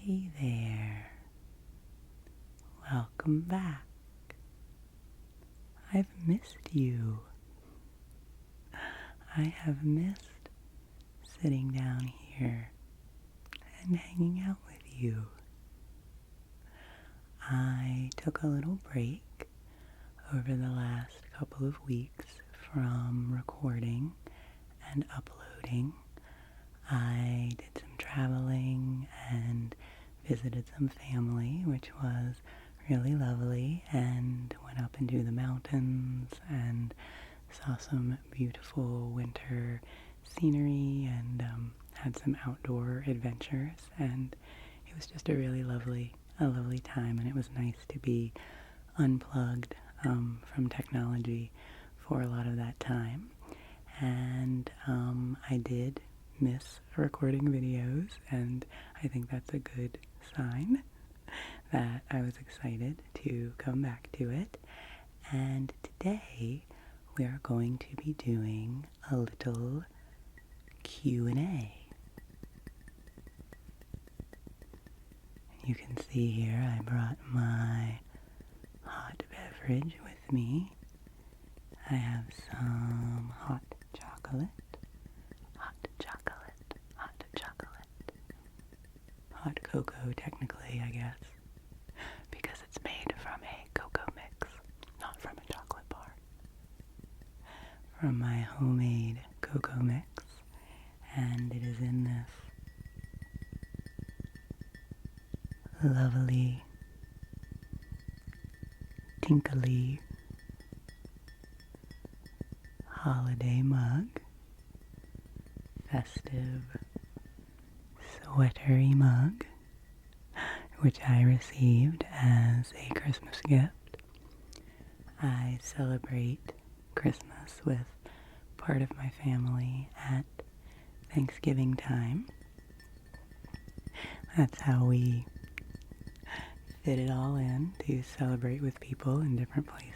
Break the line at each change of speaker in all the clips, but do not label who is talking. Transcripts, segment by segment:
Hey there, welcome back. I've missed you. I have missed sitting down here and hanging out with you. I took a little break over the last couple of weeks from recording and uploading. I did some traveling and visited some family, which was really lovely, and went up into the mountains and saw some beautiful winter scenery and had some outdoor adventures, and it was just a really lovely time, and it was nice to be unplugged from technology for a lot of that time. And I did miss recording videos, and I think that's a good sign that I was excited to come back to it. And today we are going to be doing a little Q&A. You can see here I brought my hot beverage with me. I have some hot chocolate, hot cocoa technically, I guess, because it's made from a cocoa mix, not from a chocolate bar. From my homemade cocoa mix, and it is in this lovely, tinkly holiday mug, festive, sweatery mug, which I received as a Christmas gift. I celebrate Christmas with part of my family at Thanksgiving time. That's how we fit it all in, to celebrate with people in different places.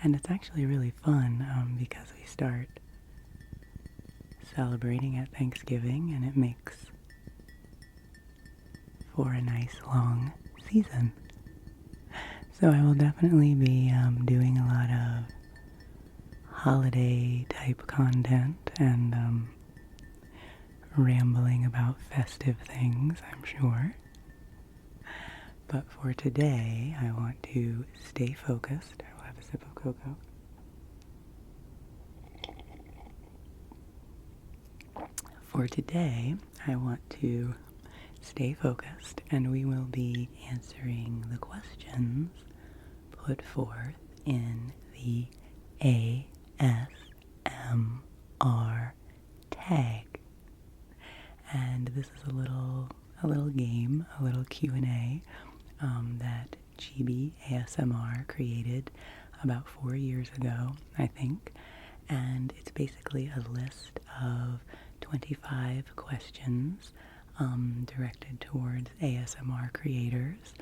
And it's actually really fun because we start celebrating at Thanksgiving, and it makes for a nice long season. So I will definitely be doing a lot of holiday type content and rambling about festive things, I'm sure. But for today, I want to stay focused. I will have a sip of cocoa. For today, I want to stay focused, and we will be answering the questions put forth in the ASMR tag. And this is a little game, a little Q&A that GB ASMR created about 4 years ago, I think. And it's basically a list of 25 questions directed towards ASMR creators,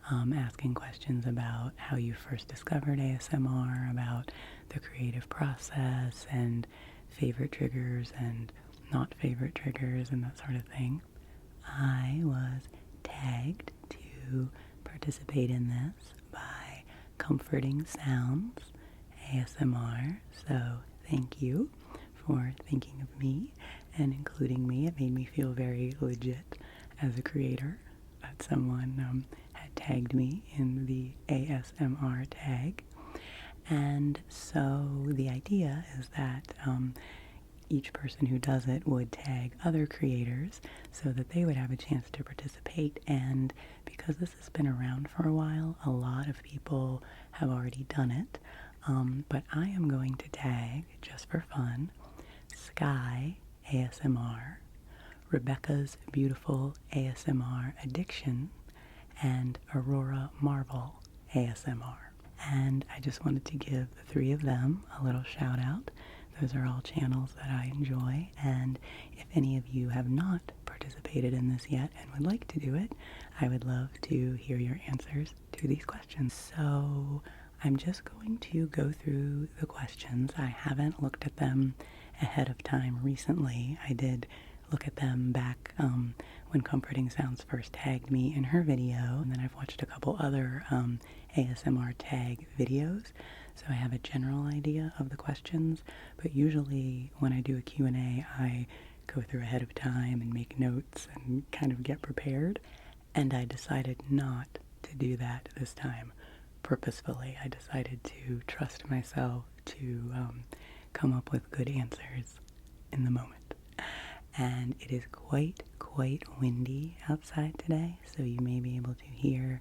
asking questions about how you first discovered ASMR, about the creative process, and favorite triggers and not favorite triggers, and that sort of thing. I was tagged to participate in this by Comforting Sounds ASMR, so thank you for thinking of me and including me. It made me feel very legit as a creator that someone had tagged me in the ASMR tag. And so the idea is that each person who does it would tag other creators so that they would have a chance to participate. And because this has been around for a while, a lot of people have already done it. But I am going to tag, just for fun, Sky ASMR, Rebecca's Beautiful ASMR Addiction, and Aurora Marvel ASMR. And I just wanted to give the three of them a little shout out. Those are all channels that I enjoy, and if any of you have not participated in this yet and would like to do it, I would love to hear your answers to these questions. So I'm just going to go through the questions. I haven't looked at them ahead of time recently. I did look at them back when Comforting Sounds first tagged me in her video, and then I've watched a couple other ASMR tag videos, so I have a general idea of the questions, but usually when I do a Q&A, I go through ahead of time and make notes and kind of get prepared, and I decided not to do that this time purposefully. I decided to trust myself to come up with good answers in the moment. And it is quite windy outside today, so you may be able to hear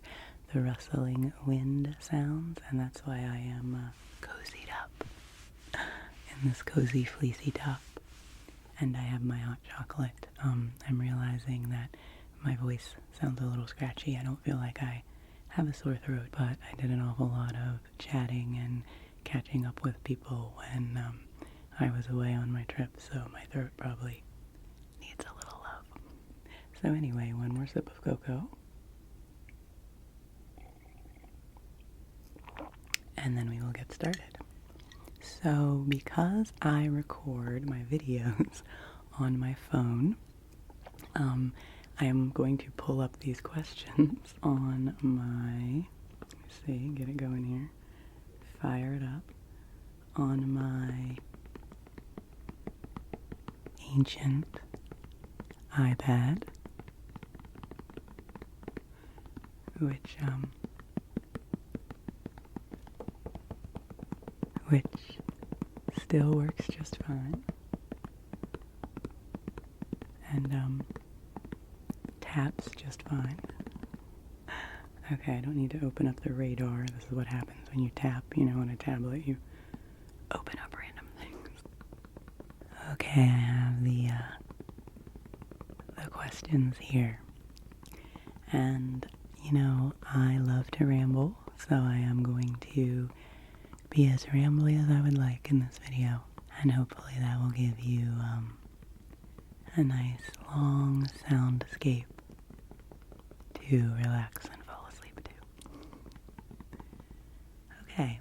the rustling wind sounds, and that's why I am cozied up in this cozy fleecy top. And I have my hot chocolate. I'm realizing that my voice sounds a little scratchy. I don't feel like I have a sore throat, but I did an awful lot of chatting and catching up with people when I was away on my trip, so my throat probably needs a little love. So anyway, one more sip of cocoa. And then we will get started. So because I record my videos on my phone, I am going to pull up these questions on my, let me see, get it going here, fire it up, on my ancient iPad, which still works just fine, and taps just fine. Okay, I don't need to open up the radar. This is what happens when you tap, on a tablet. You open up random things. Okay, I have the questions here. And, I love to ramble, so I am going to be as rambly as I would like in this video. And hopefully that will give you a nice long soundscape to relax and fall asleep to. Okay,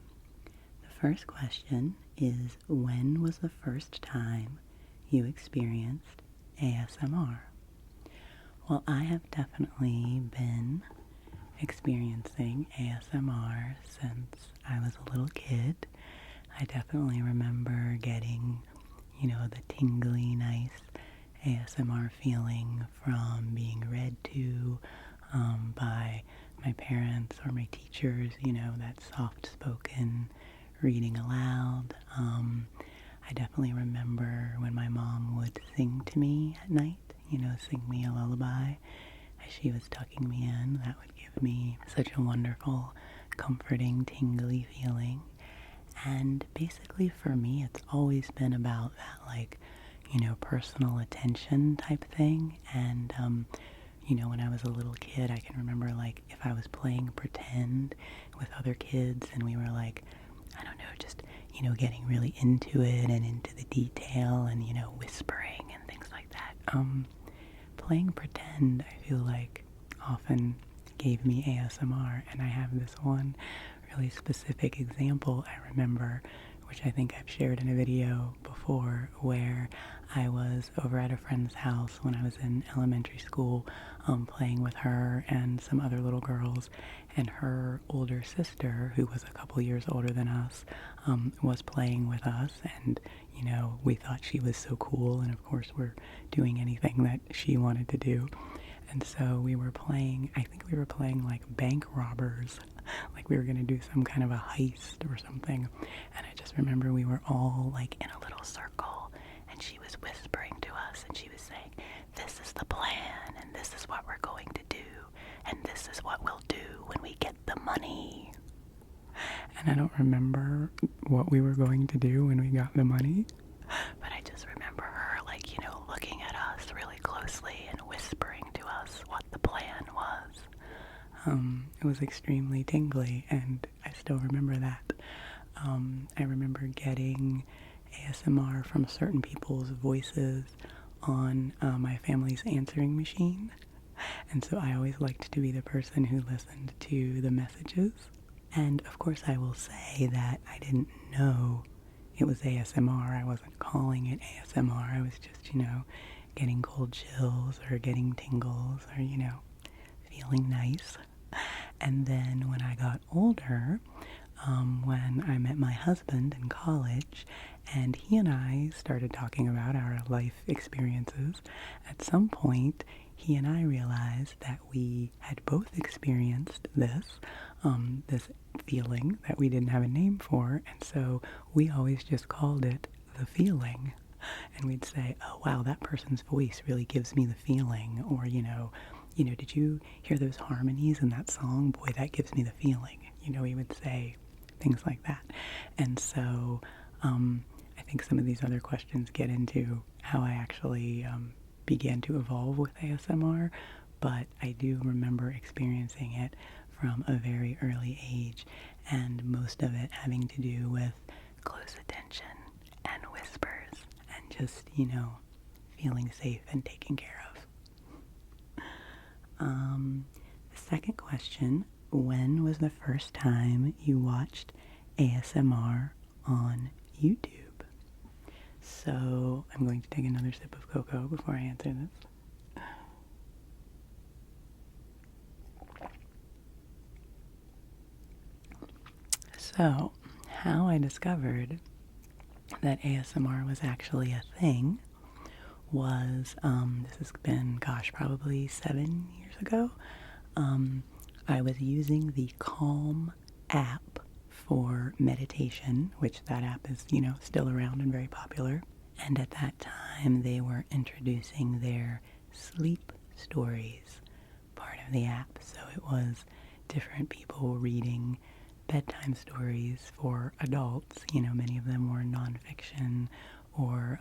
the first question is, when was the first time you experienced ASMR? Well, I have definitely been experiencing ASMR since I was a little kid. I definitely remember getting, the tingly, nice ASMR feeling from being read to by my parents or my teachers, that soft-spoken reading aloud. I definitely remember when my mom would sing to me at night, sing me a lullaby as she was tucking me in. That would give me such a wonderful, comforting, tingly feeling. And basically for me, it's always been about that, personal attention type thing. And, when I was a little kid, I can remember, if I was playing pretend with other kids and we were, I don't know, just, getting really into it and into the detail and, whispering and things like that. Playing pretend, I feel like, often gave me ASMR, and I have this one really specific example I remember, which I think I've shared in a video before, where I was over at a friend's house when I was in elementary school, playing with her and some other little girls, and her older sister, who was a couple years older than us, was playing with us, and we thought she was so cool, and of course we're doing anything that she wanted to do. And so we were playing, I think we were playing like bank robbers, like we were going to do some kind of a heist or something. And I just remember we were all in a little circle, and she was whispering to us, and she was saying, "This is the plan, and this is what we're going to do, and this is what we'll do when we get the money." And I don't remember what we were going to do when we got the money, but I just remember her, looking at us really closely and whispering to us what the plan was. It was extremely tingly, and I still remember that. I remember getting ASMR from certain people's voices on my family's answering machine, and so I always liked to be the person who listened to the messages. And of course I will say that I didn't know it was ASMR. I wasn't calling it ASMR. I was just, getting cold chills or getting tingles or, feeling nice. And then when I got older, when I met my husband in college, and he and I started talking about our life experiences, at some point, he and I realized that we had both experienced this feeling that we didn't have a name for, and so we always just called it the feeling. And we'd say, oh wow, that person's voice really gives me the feeling, or did you hear those harmonies in that song? Boy, that gives me the feeling. We would say things like that. And so I think some of these other questions get into how I actually began to evolve with ASMR, but I do remember experiencing it from a very early age, and most of it having to do with close attention and whispers and just, feeling safe and taken care of. The second question, when was the first time you watched ASMR on YouTube? So I'm going to take another sip of cocoa before I answer this. So, how I discovered that ASMR was actually a thing was, this has been, probably 7 years ago. I was using the Calm app for meditation, which that app is, still around and very popular. And at that time, they were introducing their sleep stories part of the app. So it was different people reading bedtime stories for adults. Many of them were nonfiction or,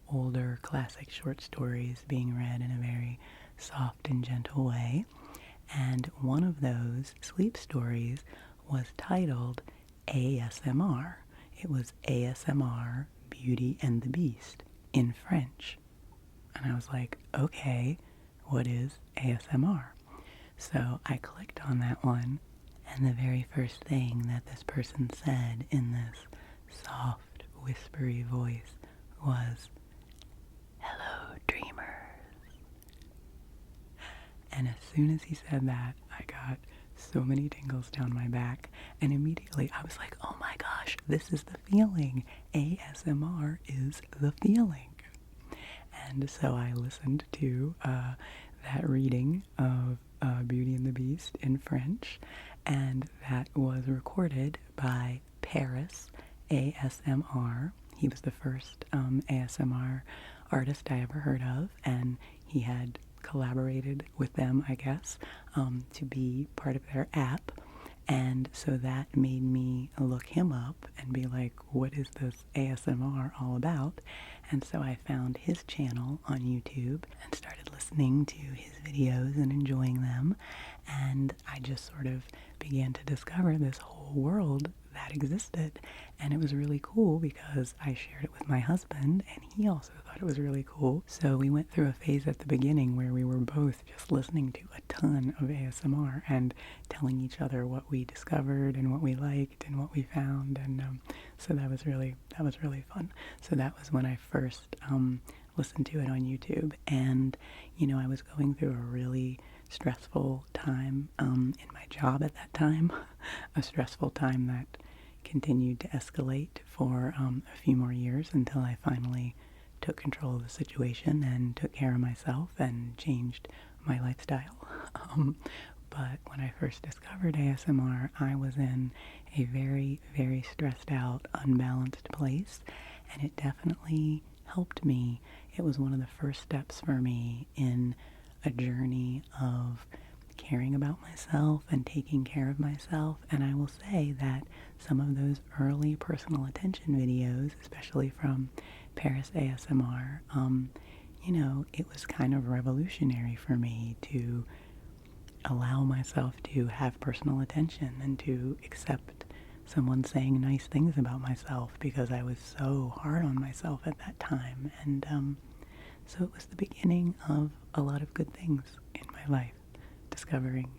older classic short stories being read in a very soft and gentle way. And one of those sleep stories was titled ASMR. It was ASMR Beauty and the Beast in French. And I was like, okay, what is ASMR? So I clicked on that one, and the very first thing that this person said in this soft, whispery voice was, "Hello, dreamers." And as soon as he said that, I got so many tingles down my back, and immediately I was like, oh my gosh, this is the feeling. ASMR is the feeling. And so I listened to that reading of Beauty and the Beast in French, and that was recorded by Paris ASMR. He was the first ASMR artist I ever heard of, and he had collaborated with them, I guess, to be part of their app. And so that made me look him up and be like, what is this ASMR all about? And so I found his channel on YouTube and started listening to his videos and enjoying them. And I just sort of began to discover this whole world that existed. And it was really cool because I shared it with my husband, and he also thought it was really cool. So we went through a phase at the beginning where we were both just listening to a ton of ASMR and telling each other what we discovered and what we liked and what we found. And so that was really fun. So that was when I first listened to it on YouTube. And, I was going through a really stressful time in my job at that time, a stressful time that continued to escalate for a few more years until I finally took control of the situation and took care of myself and changed my lifestyle. But when I first discovered ASMR, I was in a very, very stressed out, unbalanced place, and it definitely helped me. It was one of the first steps for me in a journey of caring about myself and taking care of myself. And I will say that some of those early personal attention videos, especially from Paris ASMR, it was kind of revolutionary for me to allow myself to have personal attention and to accept someone saying nice things about myself, because I was so hard on myself at that time. And so it was the beginning of a lot of good things in my life, discovering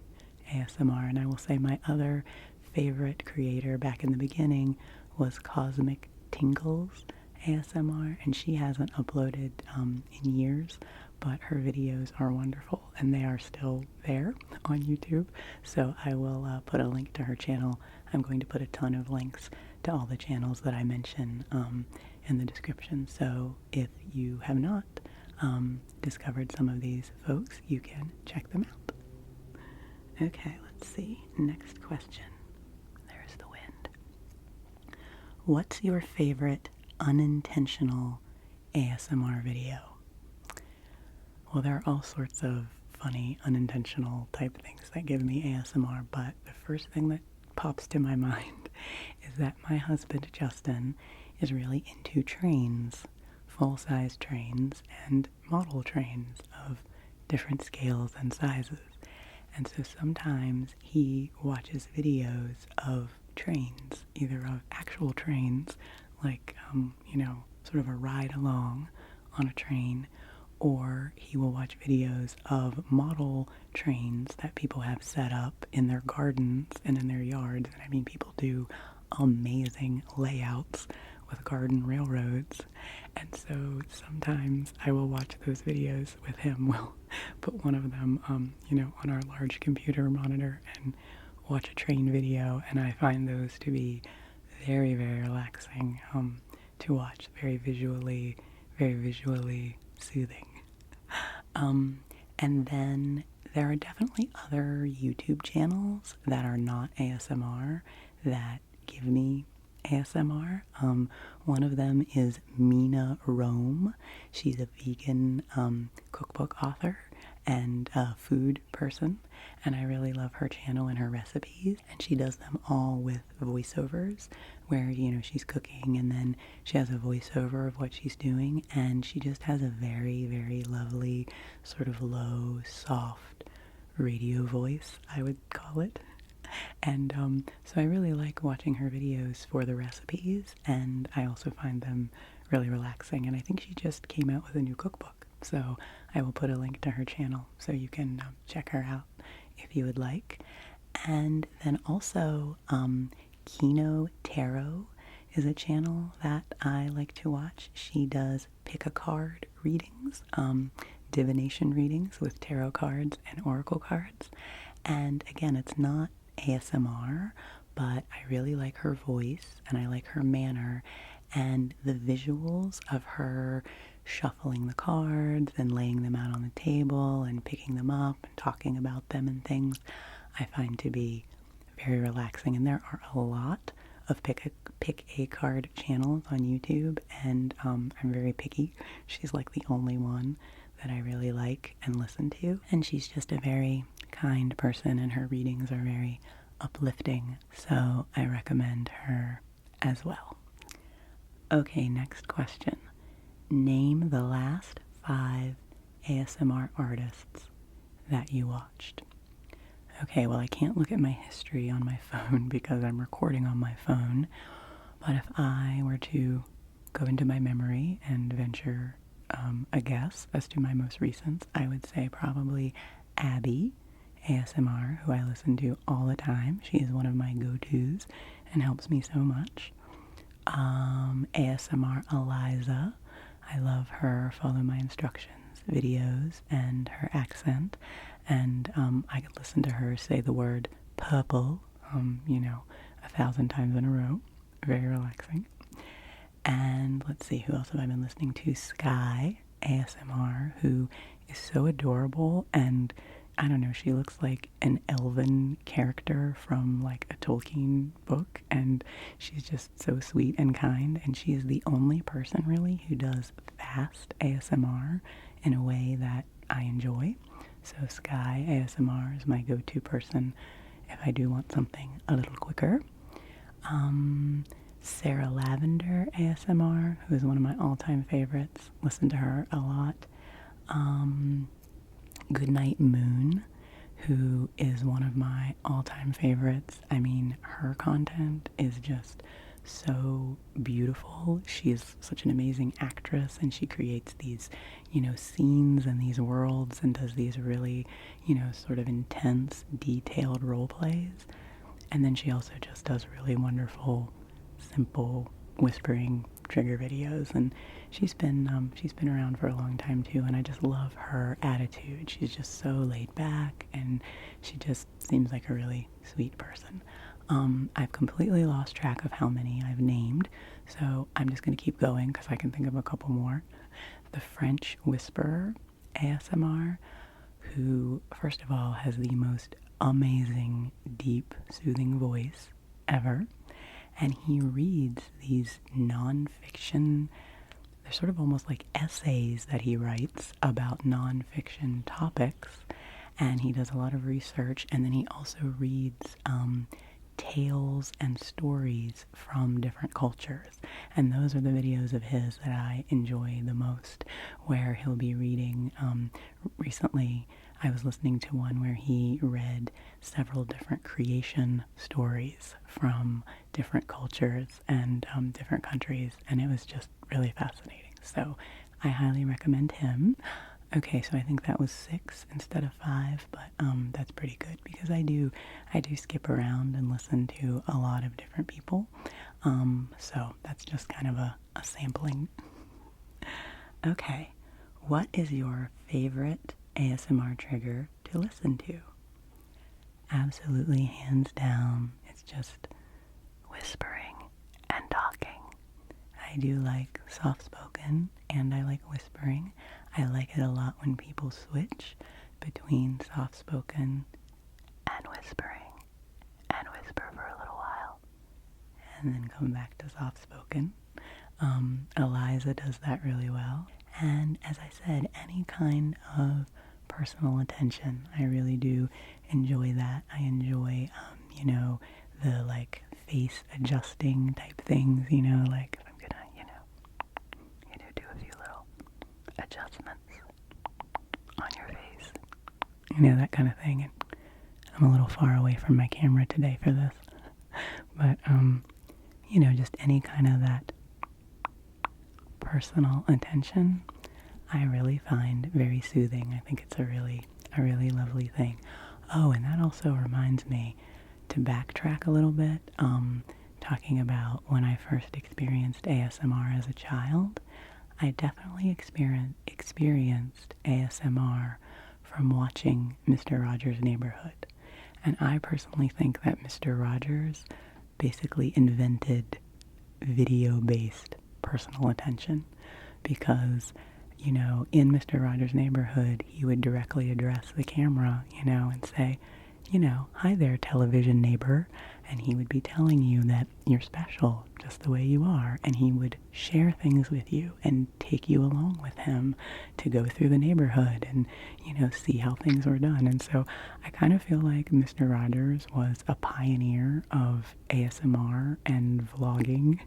ASMR. And I will say my other favorite creator back in the beginning was Cosmic Tingles ASMR, and she hasn't uploaded in years, but her videos are wonderful and they are still there on YouTube. So I will put a link to her channel. I'm going to put a ton of links to all the channels that I mention in the description. So if you have not discovered some of these folks, you can check them out. Okay, let's see. Next question. There's the wind. What's your favorite unintentional ASMR video? Well, there are all sorts of funny, unintentional type things that give me ASMR, but the first thing that pops to my mind is that my husband, Justin, is really into trains, full-size trains, and model trains of different scales and sizes. And so sometimes he watches videos of trains, either of actual trains, like, sort of a ride along on a train, or he will watch videos of model trains that people have set up in their gardens and in their yards. And I mean, people do amazing layouts with garden railroads. And so sometimes I will watch those videos with him. We'll put one of them, on our large computer monitor and watch a train video. And I find those to be very, very relaxing to watch, very visually soothing. And then there are definitely other YouTube channels that are not ASMR that give me ASMR. One of them is Mina Rome. She's a vegan cookbook author and a food person, and I really love her channel and her recipes, and she does them all with voiceovers where, she's cooking and then she has a voiceover of what she's doing, and she just has a very, very lovely sort of low, soft radio voice, I would call it. And so I really like watching her videos for the recipes, and I also find them really relaxing. And I think she just came out with a new cookbook, so I will put a link to her channel so you can check her out if you would like. And then also Kino Tarot is a channel that I like to watch. She does pick a card readings, divination readings with tarot cards and oracle cards. And again, it's not ASMR, but I really like her voice and I like her manner, and the visuals of her shuffling the cards and laying them out on the table and picking them up and talking about them and things I find to be very relaxing. And there are a lot of pick a card channels on YouTube, and I'm very picky. She's like the only one that I really like and listen to, and she's just a very kind person, and her readings are very uplifting, so I recommend her as well. Okay, next question. Name the last 5 ASMR artists that you watched. Okay, well, I can't look at my history on my phone because I'm recording on my phone, but if I were to go into my memory and venture a guess as to my most recent, I would say probably Abby ASMR, who I listen to all the time. She is one of my go-tos and helps me so much. ASMR Eliza. I love her Follow My Instructions videos and her accent, and I could listen to her say the word purple, 1,000 times in a row. Very relaxing. And let's see, who else have I been listening to? Sky ASMR, who is so adorable, and I don't know, she looks like an elven character from like a Tolkien book, and she's just so sweet and kind, and she is the only person really who does fast ASMR in a way that I enjoy. So Sky ASMR is my go-to person if I do want something a little quicker. Sarah Lavender ASMR, who is one of my all-time favorites. Listen to her a lot. Goodnight Moon, who is one of my all-time favorites. I mean, her content is just so beautiful. She is such an amazing actress, and she creates these, scenes and these worlds and does these really, sort of intense, detailed role plays. And then she also just does really wonderful, simple, whispering trigger videos, and she's been around for a long time too, and I just love her attitude. She's just so laid back, and she just seems like a really sweet person. I've completely lost track of how many I've named, so I'm just going to keep going because I can think of a couple more. The French Whisperer ASMR, who, first of all, has the most amazing, deep, soothing voice ever. And he reads these non-fiction, they're sort of almost like essays that he writes about non-fiction topics. And he does a lot of research, and then he also reads tales and stories from different cultures. And those are the videos of his that I enjoy the most, where he'll be reading, recently I was listening to one where he read several different creation stories from different cultures and different countries, and it was just really fascinating. So I highly recommend him. Okay, so I think that was 6 instead of 5, but that's pretty good because I do skip around and listen to a lot of different people. So that's just kind of a sampling. Okay, what is your favorite ASMR trigger to listen to? Absolutely, hands down, it's just whispering and talking. I do like soft-spoken and I like whispering. I like it a lot when people switch between soft-spoken and whispering, and whisper for a little while, and then come back to soft-spoken. Eliza does that really well. And as I said, any kind of personal attention, I really do enjoy that. I enjoy, the like face adjusting type things, like I'm gonna, do a few little adjustments on your face, that kind of thing. And I'm a little far away from my camera today for this, but just any kind of that personal attention, I really find very soothing. I think it's a really lovely thing. Oh, and that also reminds me to backtrack a little bit, talking about when I first experienced ASMR as a child. I definitely experienced ASMR from watching Mr. Rogers' Neighborhood. And I personally think that Mr. Rogers basically invented video-based personal attention because, in Mr. Rogers' Neighborhood, he would directly address the camera, and say, hi there, television neighbor. And he would be telling you that you're special just the way you are. And he would share things with you and take you along with him to go through the neighborhood and, see how things were done. And so I kind of feel like Mr. Rogers was a pioneer of ASMR and vlogging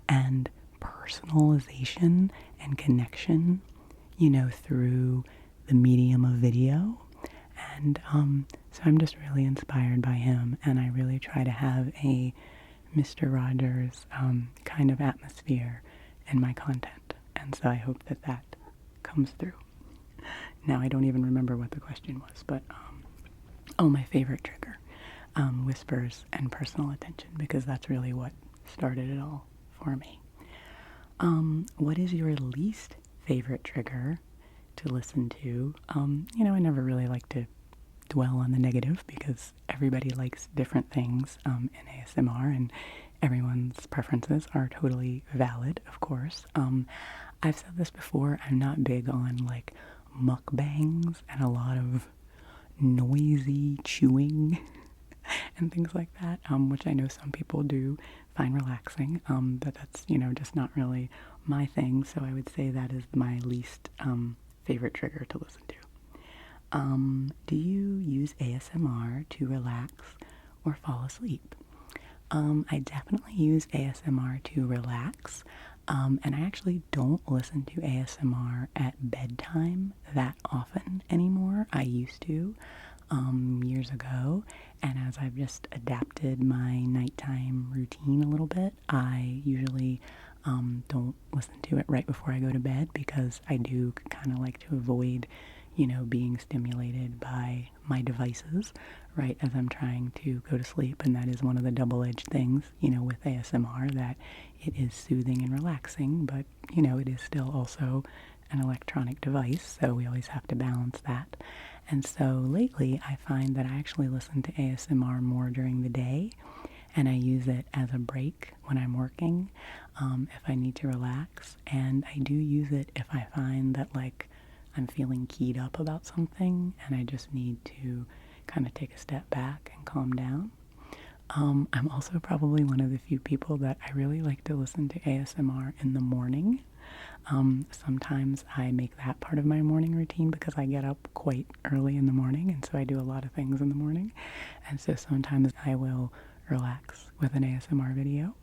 and personalization and connection, through the medium of video. And so I'm just really inspired by him, and I really try to have a Mr. Rogers kind of atmosphere in my content. And so I hope that that comes through. Now I don't even remember what the question was, but my favorite trigger, whispers and personal attention, because that's really what started it all for me. What is your least favorite trigger to listen to? I never really like to dwell on the negative because everybody likes different things in ASMR, and everyone's preferences are totally valid, of course. I've said this before, I'm not big on like mukbangs and a lot of noisy chewing and things like that, which I know some people do find relaxing, but that's, just not really my thing. So I would say that is my least favorite trigger to listen to. Do you use ASMR to relax or fall asleep? I definitely use ASMR to relax, and I actually don't listen to ASMR at bedtime that often anymore. I used to years ago, and as I've just adapted my nighttime routine a little bit, I usually don't listen to it right before I go to bed because I do kind of like to avoid being stimulated by my devices, right, as I'm trying to go to sleep. And that is one of the double-edged things, with ASMR, that it is soothing and relaxing, but, it is still also an electronic device, so we always have to balance that. And so lately, I find that I actually listen to ASMR more during the day, and I use it as a break when I'm working, if I need to relax. And I do use it if I find that, like, I'm feeling keyed up about something and I just need to kind of take a step back and calm down. I'm also probably one of the few people that I really like to listen to ASMR in the morning. Sometimes I make that part of my morning routine because I get up quite early in the morning, and so I do a lot of things in the morning. And so sometimes I will relax with an ASMR video.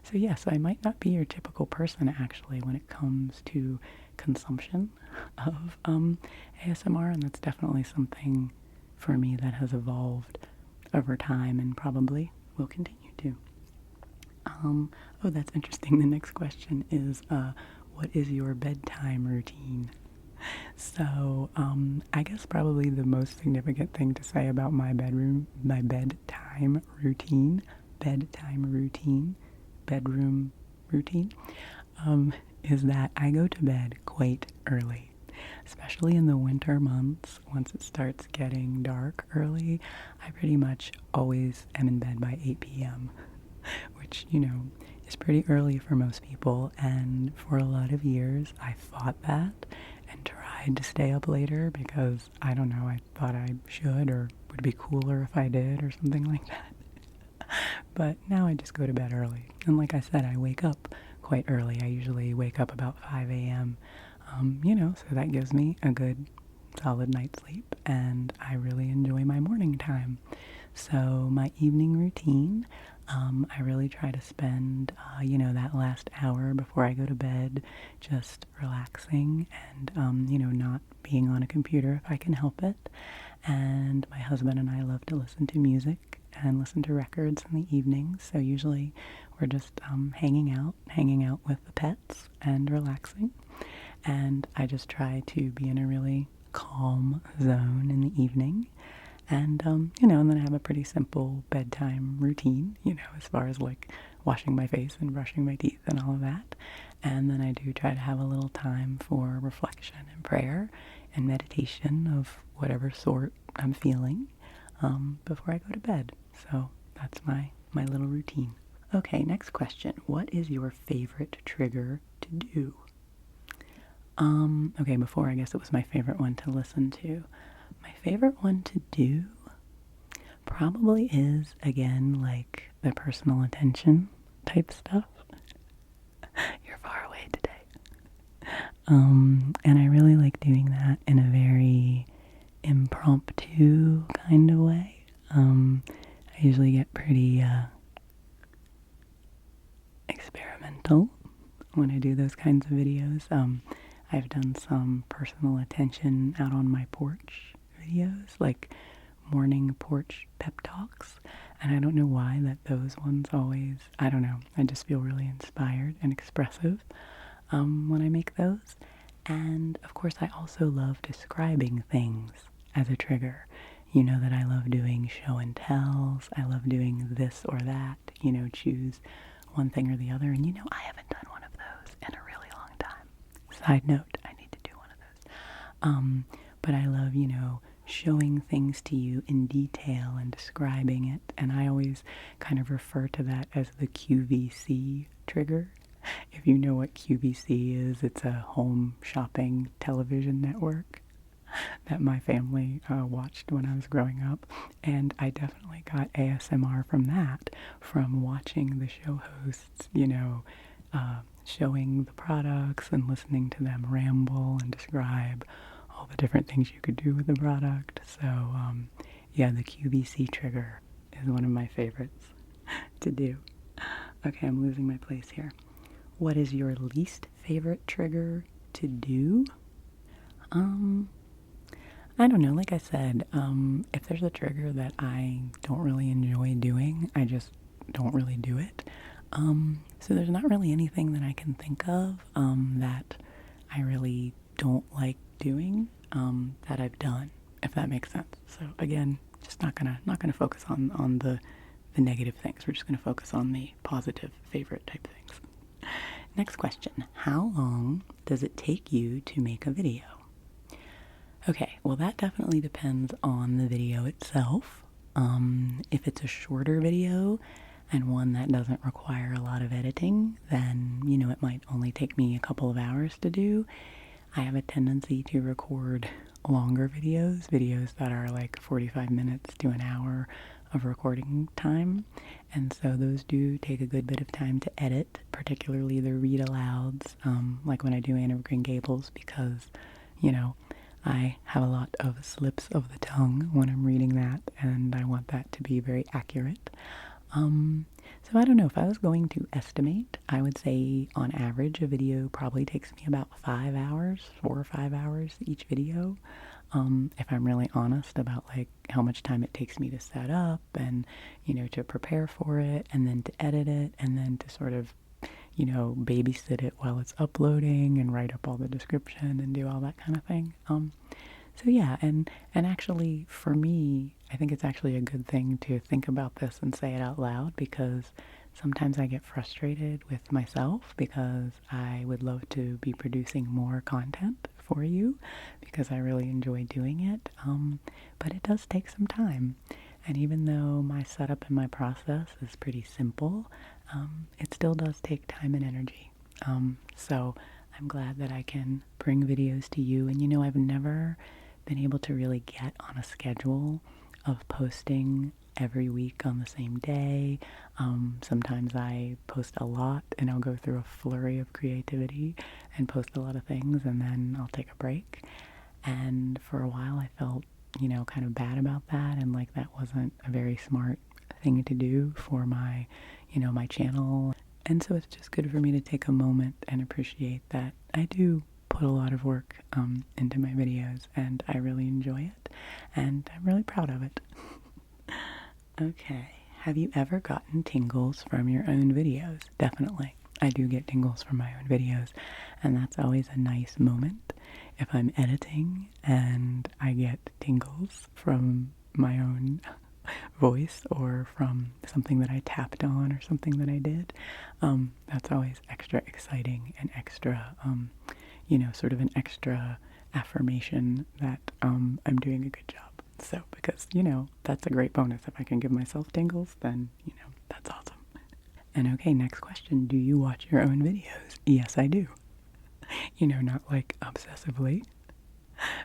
So yes, I might not be your typical person actually when it comes to consumption of ASMR, and that's definitely something for me that has evolved over time and probably will continue to. Oh, that's interesting. The next question is, what is your bedtime routine? So, I guess probably the most significant thing to say about my bedroom, my bedtime routine, bedroom routine, is that I go to bed quite early, especially in the winter months. Once it starts getting dark early, I pretty much always am in bed by 8 p.m., which, is pretty early for most people. And for a lot of years, I fought that and tried to stay up later because, I don't know, I thought I should, or would be cooler if I did, or something like that. But now I just go to bed early. And like I said, I wake up quite early. I usually wake up about 5 a.m., so that gives me a good solid night's sleep, and I really enjoy my morning time. So my evening routine, I really try to spend, that last hour before I go to bed just relaxing and, not being on a computer if I can help it. And my husband and I love to listen to music and listen to records in the evenings. So usually we're just hanging out with the pets and relaxing. And I just try to be in a really calm zone in the evening. And, and then I have a pretty simple bedtime routine, as far as like washing my face and brushing my teeth and all of that. And then I do try to have a little time for reflection and prayer and meditation of whatever sort I'm feeling, before I go to bed. So that's my little routine. Okay, next question. What is your favorite trigger to do? Okay, before, I guess it was my favorite one to listen to. My favorite one to do probably is, again, like the personal attention type stuff. You're far away today. And I really like doing that in a very impromptu kind of way. I usually get pretty experimental when I do those kinds of videos. I've done some personal attention out on my porch videos, like morning porch pep talks, and I don't know why that those ones always, I don't know, I just feel really inspired and expressive when I make those. And of course I also love describing things as a trigger. You know that I love doing show and tells, I love doing this or that, choose one thing or the other, and I haven't done one of those in a really long time. Side note, I need to do one of those. But I love, showing things to you in detail and describing it, and I always kind of refer to that as the QVC trigger. If you know what QVC is, it's a home shopping television network that my family watched when I was growing up, and I definitely got ASMR from that, from watching the show hosts, showing the products and listening to them ramble and describe all the different things you could do with the product. So, yeah, the QVC trigger is one of my favorites to do. Okay, I'm losing my place here. What is your least favorite trigger to do? I don't know. Like I said, if there's a trigger that I don't really enjoy doing, I just don't really do it. So there's not really anything that I can think of that I really don't like doing. that I've done, if that makes sense. So again, just not gonna focus on the negative things. We're just gonna focus on the positive favorite type things. Next question. How long does it take you to make a video? Okay, well that definitely depends on the video itself. If it's a shorter video and one that doesn't require a lot of editing, then, you know, it might only take me a couple of hours to do. I have a tendency to record longer videos that are like 45 minutes to an hour of recording time. And so those do take a good bit of time to edit, particularly the read alouds, like when I do Anne of Green Gables, because, you know, I have a lot of slips of the tongue when I'm reading that, and I want that to be very accurate. So I don't know, if I was going to estimate, I would say on average a video probably takes me about 5 hours, 4 or 5 hours each video. If I'm really honest about like how much time it takes me to set up and, you know, to prepare for it and then to edit it and then to sort of, you know, babysit it while it's uploading and write up all the description and do all that kind of thing. So yeah, and actually for me, I think it's actually a good thing to think about this and say it out loud, because sometimes I get frustrated with myself because I would love to be producing more content for you because I really enjoy doing it. But it does take some time. And even though my setup and my process is pretty simple, it still does take time and energy. So I'm glad that I can bring videos to you. And you know, I've never been able to really get on a schedule of posting every week on the same day. Sometimes I post a lot and I'll go through a flurry of creativity and post a lot of things, and then I'll take a break. And for a while I felt, you know, kind of bad about that, and like that wasn't a very smart thing to do for my, you know, my channel. And so it's just good for me to take a moment and appreciate that I do put a lot of work into my videos, and I really enjoy it, and I'm really proud of it. Okay, have you ever gotten tingles from your own videos? Definitely. I do get tingles from my own videos, and that's always a nice moment. If I'm editing and I get tingles from my own voice or from something that I tapped on or something that I did, that's always extra exciting and extra, you know, sort of an extra affirmation that I'm doing a good job. So, because, you know, that's a great bonus. If I can give myself tingles, then, you know, that's awesome. And okay, next question. Do you watch your own videos? Yes, I do. You know, not like obsessively,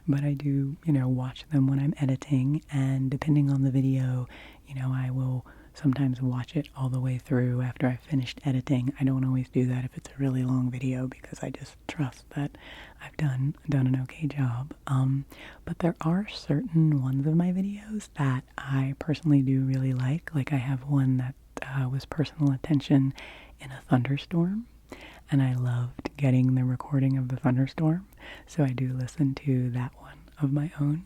but I do, you know, watch them when I'm editing, and depending on the video, you know, I will sometimes watch it all the way through after I've finished editing. I don't always do that if it's a really long video, because I just trust that I've done an okay job. But there are certain ones of my videos that I personally do really like. Like I have one that was personal attention in a thunderstorm, and I loved getting the recording of the thunderstorm, so I do listen to that one of my own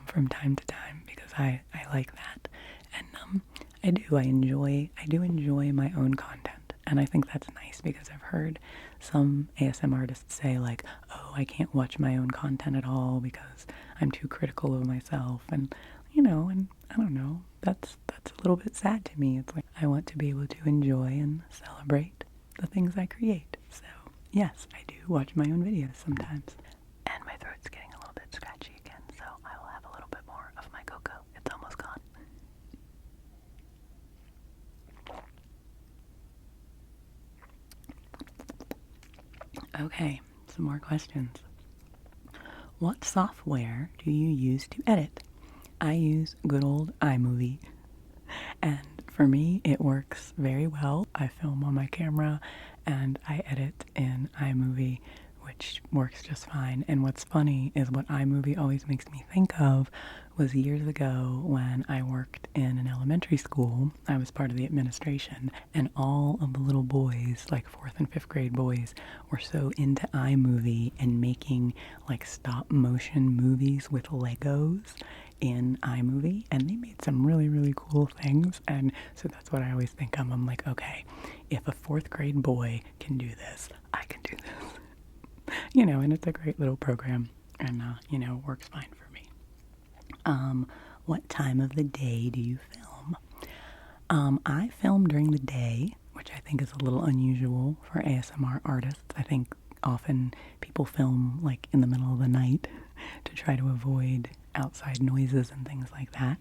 from time to time, because I like that. And I do enjoy my own content, and I think that's nice, because I've heard some ASM artists say like, oh, I can't watch my own content at all because I'm too critical of myself, and you know, and I don't know, that's a little bit sad to me. It's like I want to be able to enjoy and celebrate the things I create. So yes, I do watch my own videos sometimes. And my throat's getting a little bit scratchy again, so I will have a little bit more of my cocoa. It's almost gone. Okay, some more questions. What software do you use to edit? I use good old iMovie, and for me it works very well. I film on my camera and I edit in iMovie, which works just fine. And what's funny is what iMovie always makes me think of was years ago when I worked in an elementary school. I was part of the administration, and all of the little boys, like 4th and 5th grade boys, were so into iMovie and making like stop motion movies with Legos in iMovie, and they made some really, really cool things. And so that's what I always think of. I'm like, okay, if a 4th grade boy can do this, I can do this. You know, and it's a great little program. and works fine for me. What time of the day do you film? I film during the day, which I think is a little unusual for ASMR artists. I think often people film like in the middle of the night to try to avoid outside noises and things like that.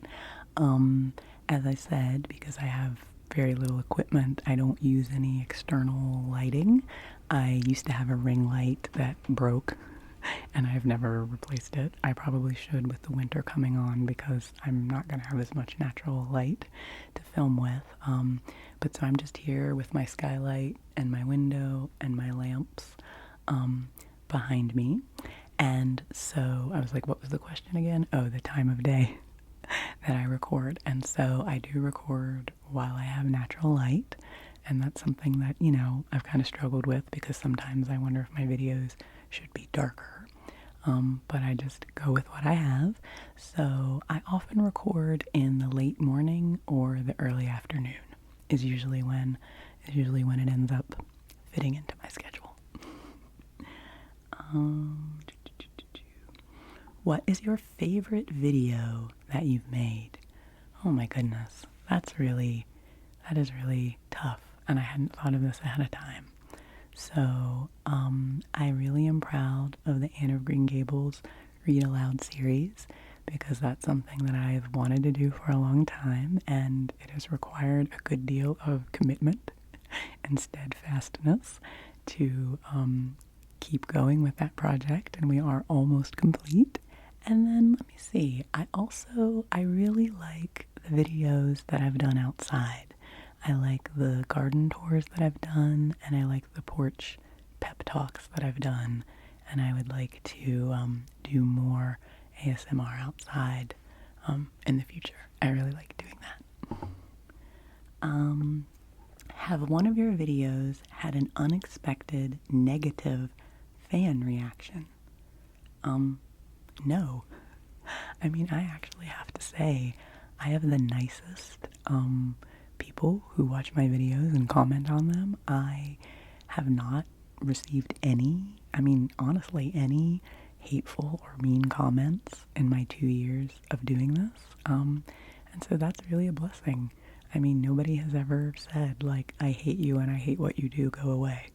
As I said, because I have very little equipment, I don't use any external lighting. I used to have a ring light that broke and I've never replaced it. I probably should with the winter coming on because I'm not going to have as much natural light to film with. But so I'm just here with my skylight and my window and my lamps behind me. And so I was like, what was the question again? Oh, the time of day that I record. And so I do record while I have natural light. And that's something that, I've kind of struggled with because sometimes I wonder if my videos should be darker. But I just go with what I have. So I often record in the late morning or the early afternoon is usually when it ends up fitting into my schedule. What is your favorite video that you've made? Oh my goodness, that is really tough, and I hadn't thought of this ahead of time. So, I really am proud of the Anne of Green Gables Read Aloud series because that's something that I've wanted to do for a long time, and it has required a good deal of commitment and steadfastness to keep going with that project, and we are almost complete. And then, let me see, I really like the videos that I've done outside. I like the garden tours that I've done, and I like the porch pep talks that I've done, and I would like to do more ASMR outside in the future. I really like doing that. Have one of your videos had an unexpected negative fan reaction? No. I mean, I actually have to say, I have the nicest people who watch my videos and comment on them. I have not received honestly, any hateful or mean comments in my 2 years of doing this. And so that's really a blessing. I mean, nobody has ever said, like, I hate you and I hate what you do, go away,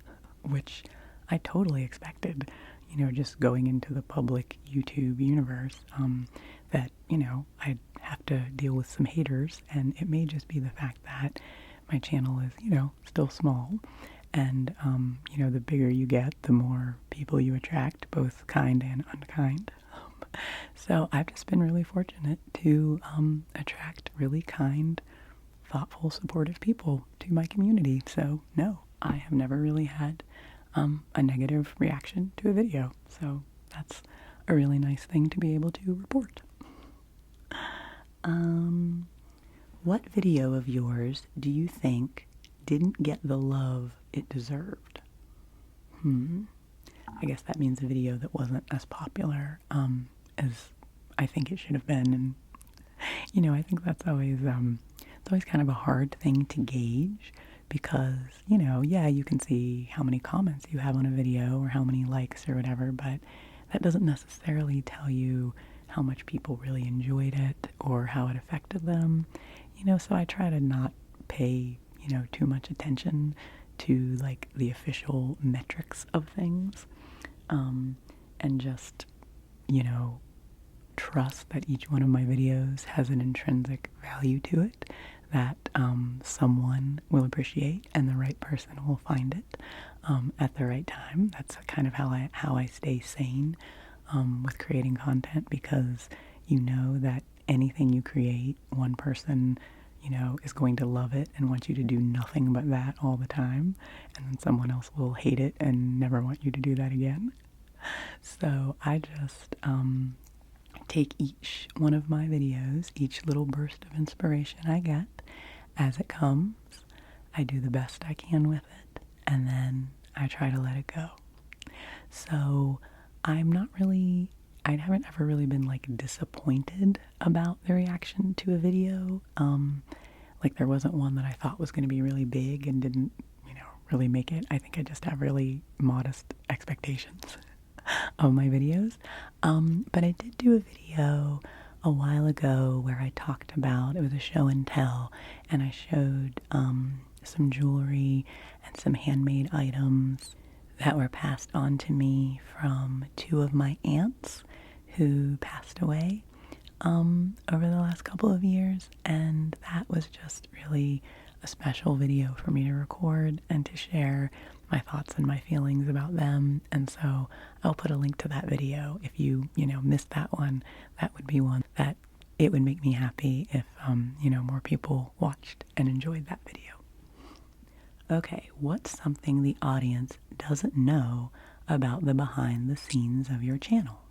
which I totally expected, just going into the public YouTube universe, that, I'd have to deal with some haters, and it may just be the fact that my channel is, still small, and, the bigger you get, the more people you attract, both kind and unkind. So I've just been really fortunate to attract really kind, thoughtful, supportive people to my community. So no, I have never really had a negative reaction to a video. So that's a really nice thing to be able to report. What video of yours do you think didn't get the love it deserved? I guess that means a video that wasn't as popular as I think it should have been. And, I think that's always, it's always kind of a hard thing to gauge because, yeah, you can see how many comments you have on a video or how many likes or whatever, but that doesn't necessarily tell you how much people really enjoyed it or how it affected them, so I try to not pay, too much attention to, like, the official metrics of things, and just, trust that each one of my videos has an intrinsic value to it that someone will appreciate and the right person will find it at the right time. That's kind of how I stay sane with creating content, because that anything you create, one person is going to love it and want you to do nothing but that all the time, and then someone else will hate it and never want you to do that again. So I just take each one of my videos, each little burst of inspiration I get as it comes. I do the best I can with it, and then I try to let it go. So I haven't ever really been, like, disappointed about the reaction to a video. Like, there wasn't one that I thought was going to be really big and didn't, really make it. I think I just have really modest expectations. of my videos. But I did do a video a while ago where I talked about, it was a show and tell, and I showed some jewelry and some handmade items that were passed on to me from two of my aunts who passed away over the last couple of years, and that was just really a special video for me to record and to share my thoughts and my feelings about them. And so I'll put a link to that video. If you missed that one, that would be one that it would make me happy if more people watched and enjoyed that video. Okay, what's something the audience doesn't know about the behind the scenes of your channel?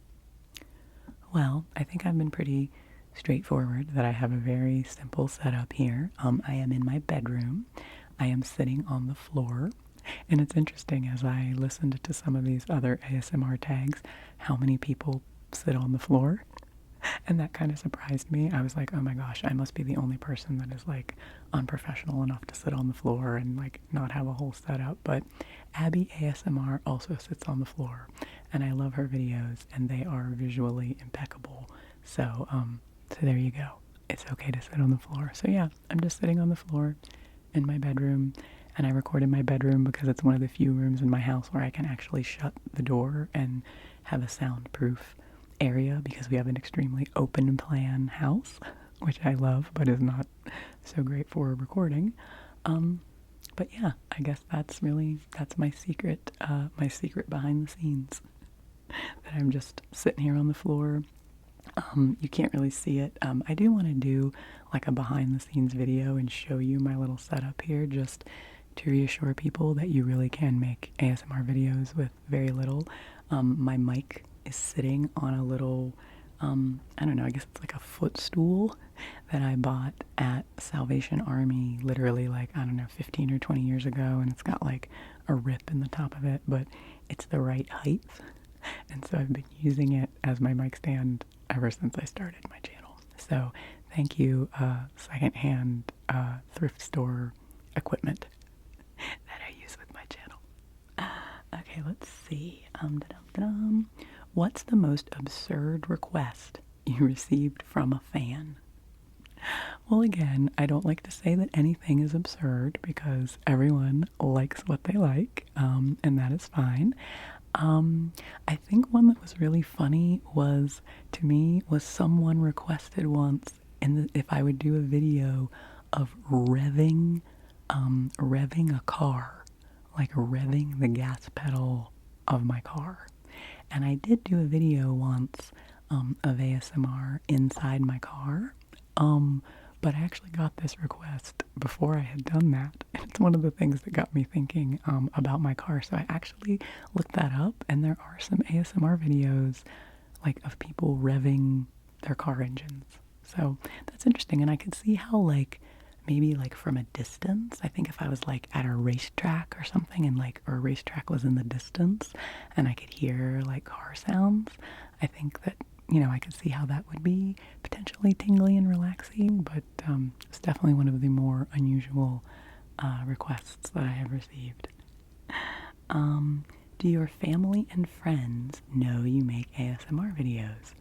Well, I think I've been pretty straightforward that I have a very simple setup here. I am in my bedroom. I am sitting on the floor. And it's interesting as I listened to some of these other ASMR tags, how many people sit on the floor. And that kind of surprised me. I was like, oh my gosh, I must be the only person that is like unprofessional enough to sit on the floor and like not have a whole setup. But Abby ASMR also sits on the floor, and I love her videos, and they are visually impeccable. So there you go. It's okay to sit on the floor. So yeah, I'm just sitting on the floor in my bedroom, and I record in my bedroom because it's one of the few rooms in my house where I can actually shut the door and have a soundproof area, because we have an extremely open plan house, which I love, but is not so great for recording. But yeah, I guess that's my secret behind the scenes, that I'm just sitting here on the floor. You can't really see it. I do want to do like a behind the scenes video and show you my little setup here, just to reassure people that you really can make ASMR videos with very little. My mic is sitting on a little, I don't know, I guess it's like a footstool that I bought at Salvation Army literally like, I don't know, 15 or 20 years ago, and it's got like a rip in the top of it, but it's the right height. And so I've been using it as my mic stand ever since I started my channel. So thank you, secondhand thrift store equipment that I use with my channel. Okay, let's see. What's the most absurd request you received from a fan? Well, again, I don't like to say that anything is absurd because everyone likes what they like, and that is fine. I think one that was really funny was someone requested once if I would do a video of revving a car, like revving the gas pedal of my car. And I did do a video once of ASMR inside my car, but I actually got this request before I had done that. And it's one of the things that got me thinking about my car. So I actually looked that up, and there are some ASMR videos like of people revving their car engines. So that's interesting. And I could see how like maybe like from a distance, I think if I was like at a racetrack or something, and like a racetrack was in the distance and I could hear like car sounds, I think that, I could see how that would be potentially tingly and relaxing, but it's definitely one of the more unusual requests that I have received. Do your family and friends know you make ASMR videos?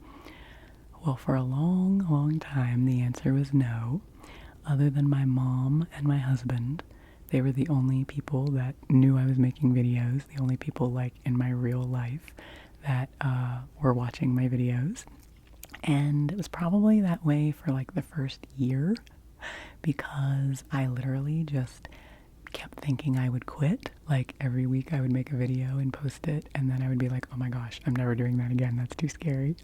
Well, for a long, long time, the answer was no. Other than my mom and my husband, they were the only people that knew I was making videos, the only people like in my real life that were watching my videos. And it was probably that way for like the first year, because I literally just kept thinking I would quit. Like every week I would make a video and post it, and then I would be like, oh my gosh, I'm never doing that again. That's too scary.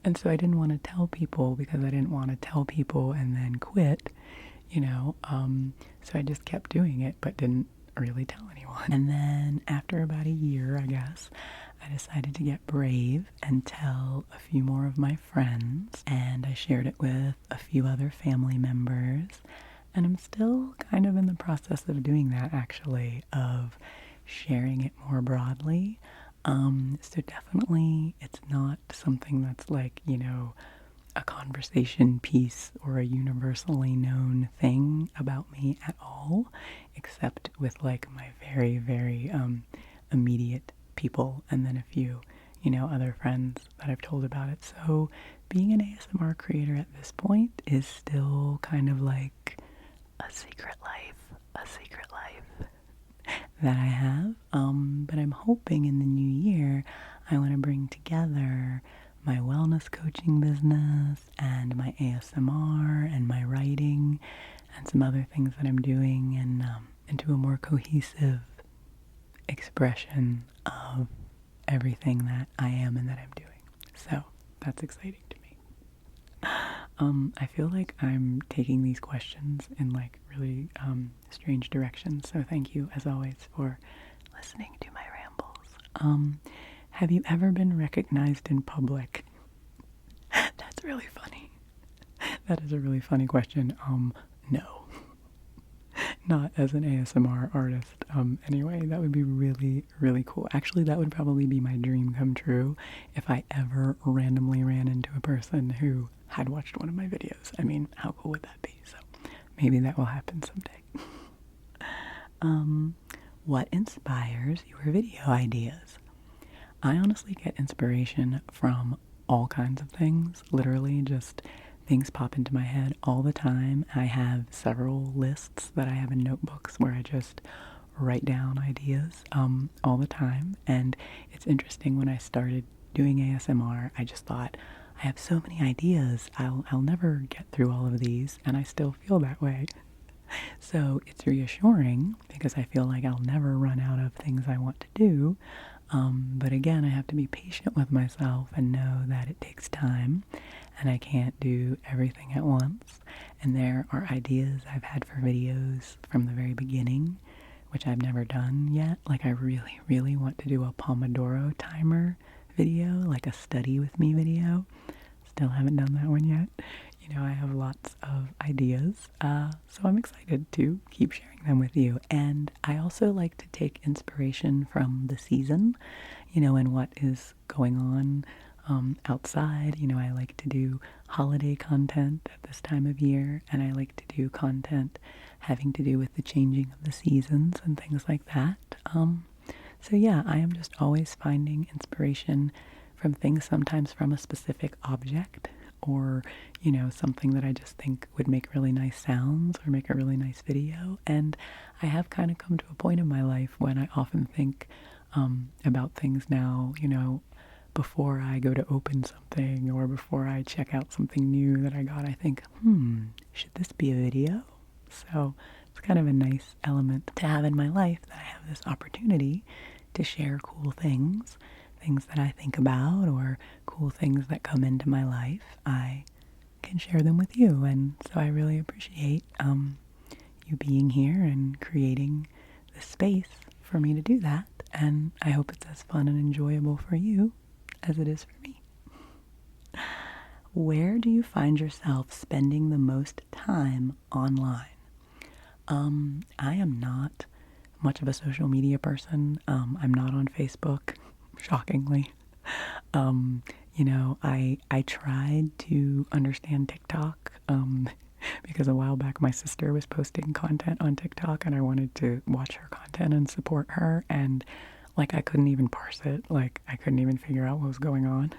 And so I didn't want to tell people, because I didn't want to tell people and then quit, so I just kept doing it, but didn't really tell anyone. And then after about a year, I guess, I decided to get brave and tell a few more of my friends, and I shared it with a few other family members, and I'm still kind of in the process of doing that, actually, of sharing it more broadly. So definitely it's not something that's like, a conversation piece or a universally known thing about me at all, except with like my very, very immediate people, and then a few, other friends that I've told about it. So being an ASMR creator at this point is still kind of like a secret life that I have. But I'm hoping in the new year I want to bring together my wellness coaching business and my ASMR and my writing and some other things that I'm doing, and into a more cohesive expression of everything that I am and that I'm doing. So that's exciting to me. I feel like I'm taking these questions in like really strange directions. So thank you as always for listening to my rambles. Have you ever been recognized in public? That's really funny. That is a really funny question. No. Not as an ASMR artist. Anyway, that would be really, really cool. Actually, that would probably be my dream come true if I ever randomly ran into a person who had watched one of my videos. I mean, how cool would that be? So maybe that will happen someday. What inspires your video ideas? I honestly get inspiration from all kinds of things. Literally just things pop into my head all the time. I have several lists that I have in notebooks where I just write down ideas all the time. And it's interesting, when I started doing ASMR, I just thought, I have so many ideas. I'll never get through all of these, and I still feel that way. So it's reassuring because I feel like I'll never run out of things I want to do. But again, I have to be patient with myself and know that it takes time and I can't do everything at once. And there are ideas I've had for videos from the very beginning, which I've never done yet. Like, I really, really want to do a Pomodoro timer video, like a study with me video. Still haven't done that one yet. I have lots of ideas, so I'm excited to keep sharing them with you. And I also like to take inspiration from the season, and what is going on outside. I like to do holiday content at this time of year, and I like to do content having to do with the changing of the seasons and things like that. So yeah, I am just always finding inspiration from things, sometimes from a specific object, or, something that I just think would make really nice sounds or make a really nice video. And I have kind of come to a point in my life when I often think about things now, before I go to open something or before I check out something new that I got, I think, should this be a video? So it's kind of a nice element to have in my life, that I have this opportunity to share cool things that I think about, or cool things that come into my life. I can share them with you, and so I really appreciate you being here and creating the space for me to do that, and I hope it's as fun and enjoyable for you as it is for me. Where do you find yourself spending the most time online? I am not much of a social media person. I'm not on Facebook, shockingly. I tried to understand TikTok, because a while back my sister was posting content on TikTok and I wanted to watch her content and support her, and like, I couldn't even parse it. Like, I couldn't even figure out what was going on.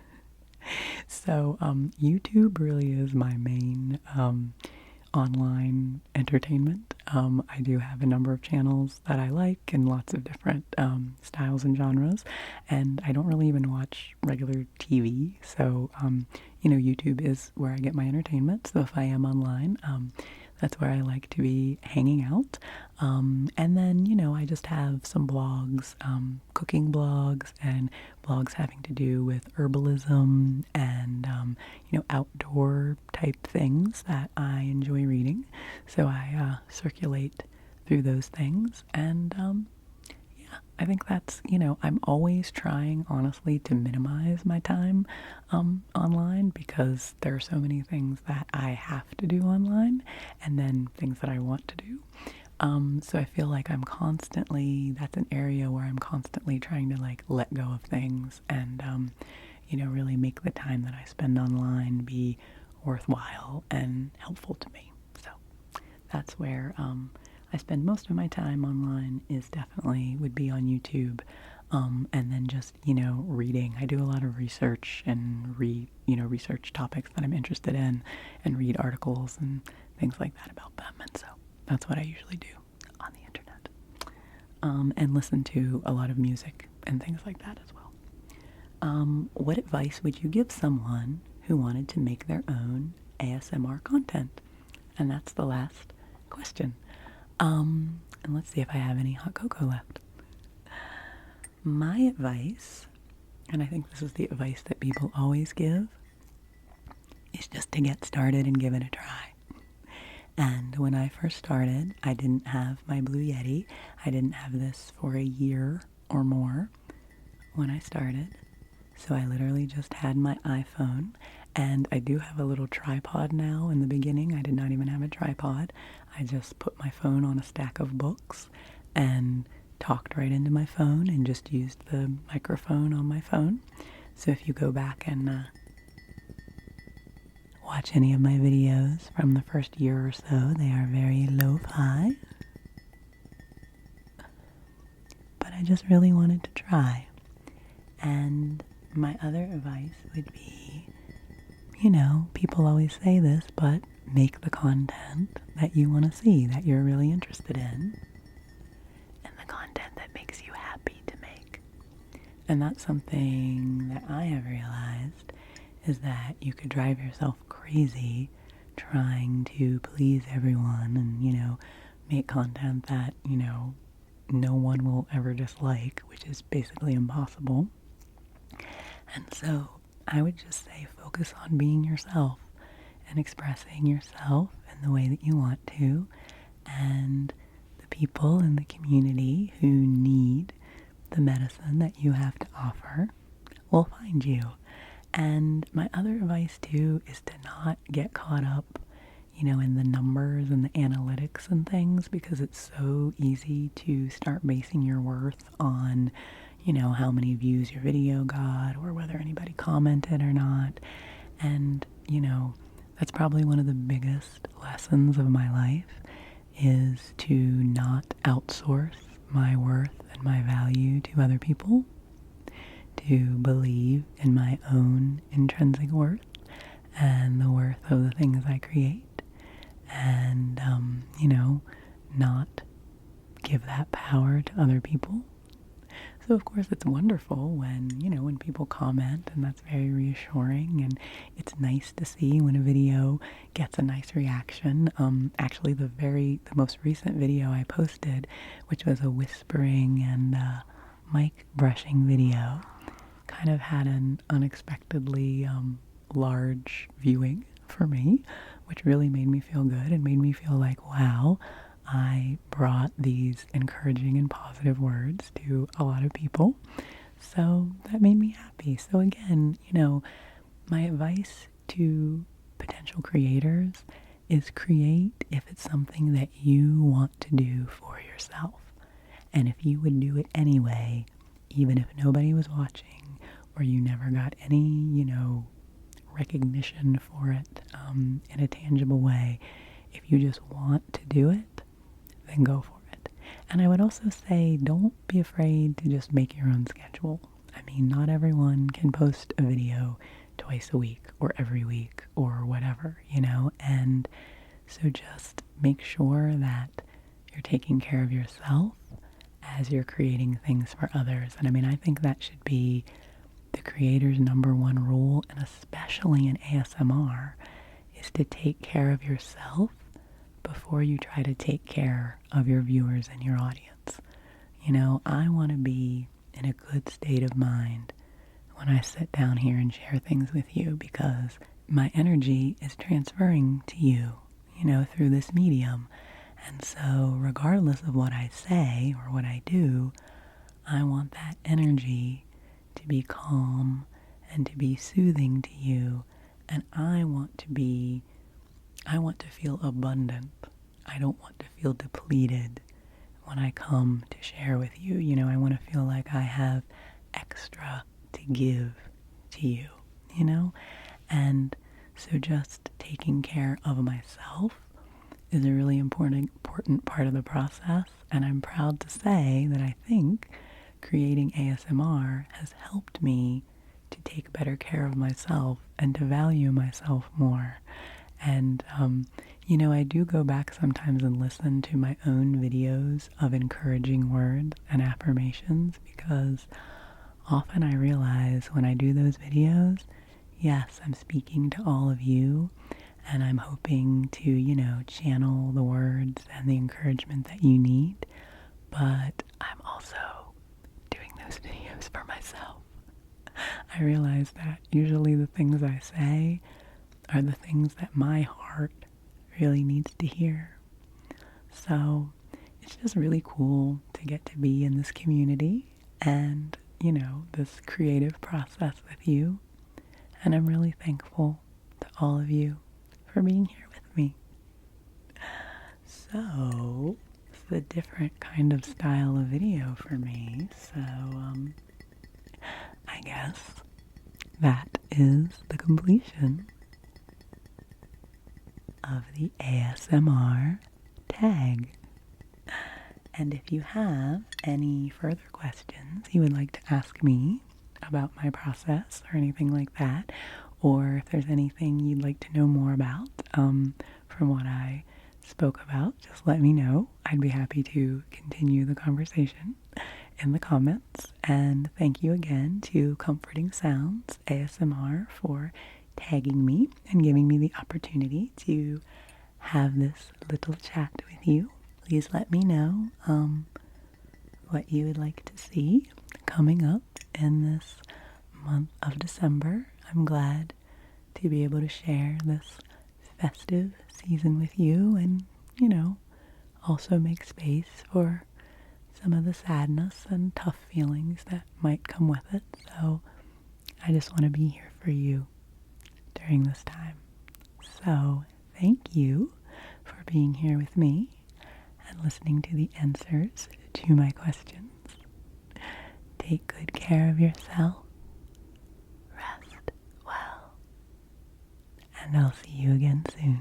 So YouTube really is my main online entertainment. I do have a number of channels that I like in lots of different styles and genres, and I don't really even watch regular TV, so YouTube is where I get my entertainment. So if I am online, that's where I like to be hanging out. And then, I just have some blogs, cooking blogs, and blogs having to do with herbalism and, outdoor type things that I enjoy reading. So I circulate through those things. And yeah, I think that's, I'm always trying, honestly, to minimize my time online, because there are so many things that I have to do online, and then things that I want to do. So I feel like that's an area where I'm constantly trying to like let go of things and, really make the time that I spend online be worthwhile and helpful to me. So that's where I spend most of my time online, would be on YouTube. And then just, reading. I do a lot of research and research topics that I'm interested in and read articles and things like that about them. And so that's what I usually do on the internet. And listen to a lot of music and things like that as well. What advice would you give someone who wanted to make their own ASMR content? And that's the last question. And let's see if I have any hot cocoa left. My advice, and I think this is the advice that people always give, is just to get started and give it a try. And when I first started, I didn't have my Blue Yeti. I didn't have this for a year or more when I started. So I literally just had my iPhone, and I do have a little tripod now. In the beginning, I did not even have a tripod. I just put my phone on a stack of books and talked right into my phone and just used the microphone on my phone. So if you go back and watch any of my videos from the first year or so, they are very lo-fi. But I just really wanted to try. And my other advice would be, people always say this, but make the content that you want to see, that you're really interested in, and the content that makes you happy to make. And that's something that I have realized, is that you could drive yourself crazy trying to please everyone and, make content that, no one will ever dislike, which is basically impossible. And so I would just say focus on being yourself and expressing yourself in the way that you want to, and the people in the community who need the medicine that you have to offer will find you. And my other advice too is to not get caught up, in the numbers and the analytics and things, because it's so easy to start basing your worth on, how many views your video got or whether anybody commented or not. And, that's probably one of the biggest lessons of my life, is to not outsource my worth and my value to other people, to believe in my own intrinsic worth and the worth of the things I create, and, not give that power to other people. So of course it's wonderful when people comment, and that's very reassuring, and it's nice to see when a video gets a nice reaction. Actually the most recent video I posted, which was a whispering and mic brushing video, kind of had an unexpectedly large viewing for me, which really made me feel good and made me feel like, wow, I brought these encouraging and positive words to a lot of people. So that made me happy. So again, my advice to potential creators is create if it's something that you want to do for yourself. And if you would do it anyway, even if nobody was watching or you never got any, recognition for it in a tangible way, if you just want to do it, then go for it. And I would also say, don't be afraid to just make your own schedule. I mean, not everyone can post a video twice a week or every week or whatever, and so just make sure that you're taking care of yourself as you're creating things for others. And I mean, I think that should be the creator's number one rule, and especially in ASMR, is to take care of yourself before you try to take care of your viewers and your audience. I want to be in a good state of mind when I sit down here and share things with you, because my energy is transferring to you, through this medium. And so regardless of what I say or what I do, I want that energy to be calm and to be soothing to you. And I want to feel abundant. I don't want to feel depleted when I come to share with you. I want to feel like I have extra to give to you, And so just taking care of myself is a really important part of the process. And I'm proud to say that I think creating ASMR has helped me to take better care of myself and to value myself more. And, I do go back sometimes and listen to my own videos of encouraging words and affirmations, because often I realize when I do those videos, yes, I'm speaking to all of you, and I'm hoping to, channel the words and the encouragement that you need, but I'm also doing those videos for myself. I realize that usually the things I say are the things that my heart really needs to hear. So it's just really cool to get to be in this community and, this creative process with you. And I'm really thankful to all of you for being here with me. So it's a different kind of style of video for me. So, I guess that is the completion of the ASMR tag. And if you have any further questions you would like to ask me about my process or anything like that, or if there's anything you'd like to know more about from what I spoke about, just let me know. I'd be happy to continue the conversation in the comments. And thank you again to Comforting Sounds ASMR for tagging me and giving me the opportunity to have this little chat with you. Please let me know what you would like to see coming up in this month of December. I'm glad to be able to share this festive season with you and, also make space for some of the sadness and tough feelings that might come with it. So I just want to be here for you during this time. So thank you for being here with me and listening to the answers to my questions. Take good care of yourself. Rest well. And I'll see you again soon.